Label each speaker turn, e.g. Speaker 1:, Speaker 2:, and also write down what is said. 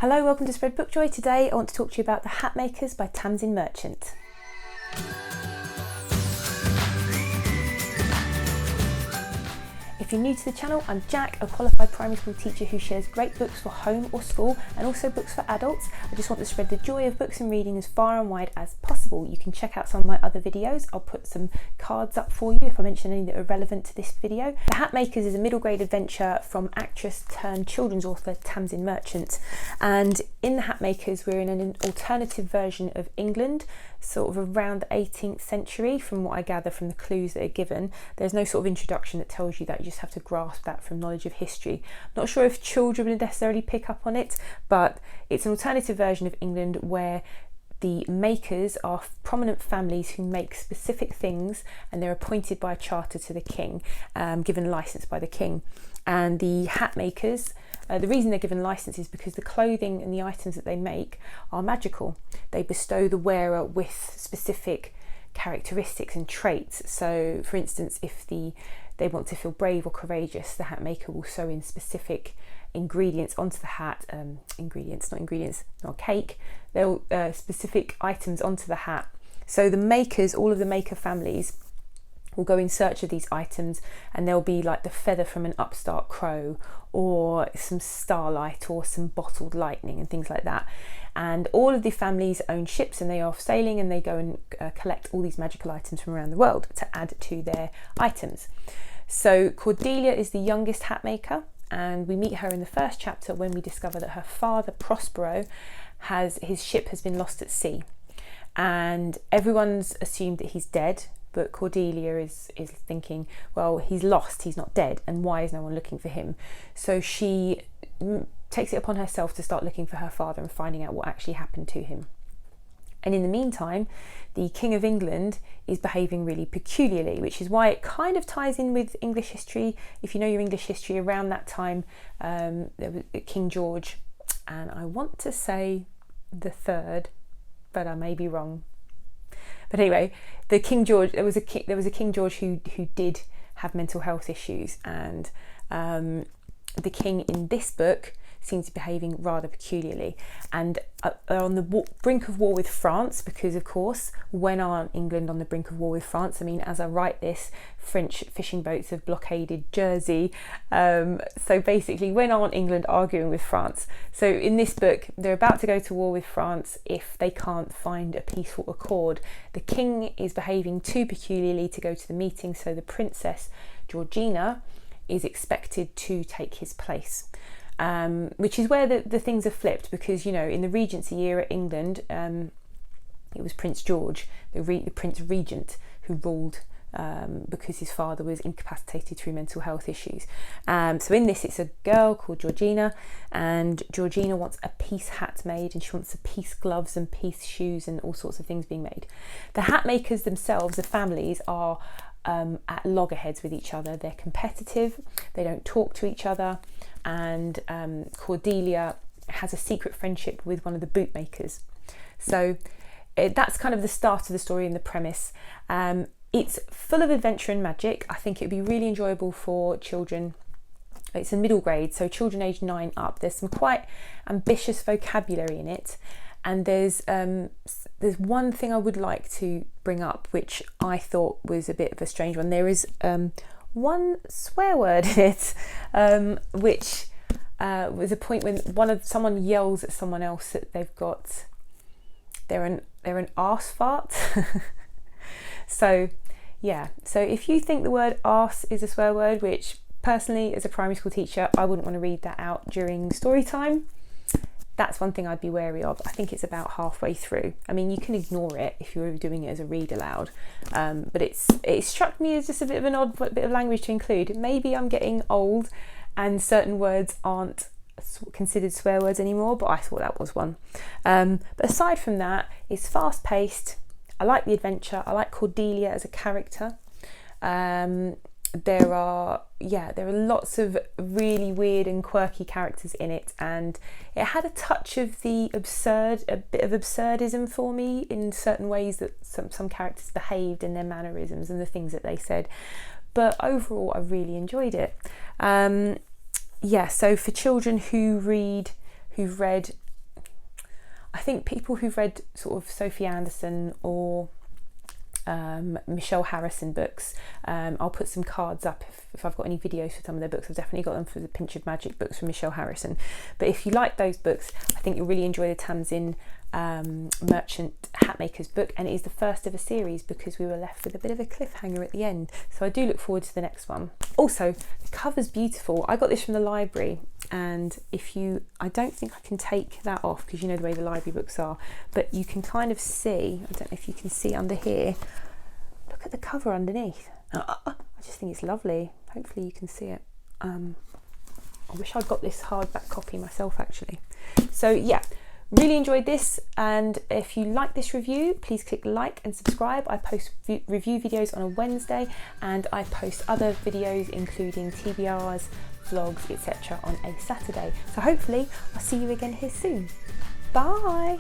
Speaker 1: Hello, welcome to Spread Book Joy. Today I want to talk to you about The Hatmakers by Tamsin Merchant. If you're new to the channel, I'm Jack, a qualified primary school teacher who shares great books for home or school and also books for adults. I just want to spread the joy of books and reading as far and wide as possible. You can check out some of my other videos. I'll put some cards up for you if I mention any that are relevant to this video. The Hatmakers is a middle grade adventure from actress turned children's author Tamsin Merchant. And in The Hatmakers, we're in an alternative version of England, sort of around the 18th century, from what I gather from the clues that are given. There's no sort of introduction that tells you that. You just have to grasp that from knowledge of history. I'm not sure if children would necessarily pick up on it, but it's an alternative version of England where the makers are prominent families who make specific things, and they're appointed by a charter to the king, given a license by the king. And the hat makers, the reason they're given license is because the clothing and the items that they make are magical. They bestow the wearer with specific characteristics and traits. So for instance, if they want to feel brave or courageous, the hat maker will sew in specific ingredients onto the hat, not cake, they'll specific items onto the hat. So the makers, all of the maker families, will go in search of these items, and there'll be like the feather from an upstart crow, or some starlight, or some bottled lightning, and things like that. And all of the families own ships, and they are off sailing, and they go and collect all these magical items from around the world to add to their items. So Cordelia is the youngest hat maker, and we meet her in the first chapter when we discover that her father Prospero his ship has been lost at sea, and everyone's assumed that he's dead. But Cordelia is thinking, well, he's lost, he's not dead, and why is no one looking for him? So she takes it upon herself to start looking for her father and finding out what actually happened to him. And in the meantime, the King of England is behaving really peculiarly, which is why it kind of ties in with English history. If you know your English history, around that time, there was King George, and I want to say the third, but I may be wrong. But anyway, there was a King George who did have mental health issues, and the king in this book seems to be behaving rather peculiarly, and are on the brink of war with France, because of course, when aren't England on the brink of war with France? I mean, as I write this, French fishing boats have blockaded Jersey, so basically, when aren't England arguing with France? So in this book, they're about to go to war with France if they can't find a peaceful accord. The king is behaving too peculiarly to go to the meeting, so the princess Georgina is expected to take his place. Which is where the things are flipped, because, you know, in the Regency era England, it was Prince George, the Prince Regent, who ruled because his father was incapacitated through mental health issues. So in this, it's a girl called Georgina, and Georgina wants a peace hat made, and she wants a peace gloves and peace shoes and all sorts of things being made. The hat makers themselves, the families, are at loggerheads with each other. They're competitive, they don't talk to each other, and Cordelia has a secret friendship with one of the bootmakers. So that's kind of the start of the story and the premise. It's full of adventure and magic. I think it would be really enjoyable for children. It's a middle grade, so children aged 9 up. There's some quite ambitious vocabulary in it, and there's one thing I would like to bring up, which I thought was a bit of a strange one. There is one swear word in it, which was a point when someone yells at someone else that they're an arse fart. So yeah, so if you think the word arse is a swear word, which personally as a primary school teacher I wouldn't want to read that out during story time, that's one thing I'd be wary of. I think it's about halfway through. I mean, you can ignore it if you're doing it as a read aloud, but it struck me as just a bit of an odd bit of language to include. Maybe I'm getting old and certain words aren't considered swear words anymore, but I thought that was one. But aside from that, it's fast paced. I like the adventure. I like Cordelia as a character. There are lots of really weird and quirky characters in it, and it had a touch of a bit of absurdism for me in certain ways that some characters behaved, and their mannerisms and the things that they said. But overall, I really enjoyed it. So for children who've read I think people who've read sort of Sophie Anderson or Michelle Harrison books, I'll put some cards up if I've got any videos for some of their books. I've definitely got them for the Pinch of Magic books from Michelle Harrison. But if you like those books, I think you'll really enjoy the Tamsin Merchant Hatmakers book, and it is the first of a series because we were left with a bit of a cliffhanger at the end. So I do look forward to the next one. Also, the cover's beautiful. I got this from the library, and I don't think I can take that off because you know the way the library books are, but you can kind of see, I don't know if you can see under here, look at the cover underneath. I just think it's lovely. Hopefully you can see it. I wish I'd got this hardback copy myself actually. So yeah, really enjoyed this, and if you like this review, please click like and subscribe. I post review videos on a Wednesday, and I post other videos including TBRs, vlogs, etc. on a Saturday. So hopefully I'll see you again here soon. Bye!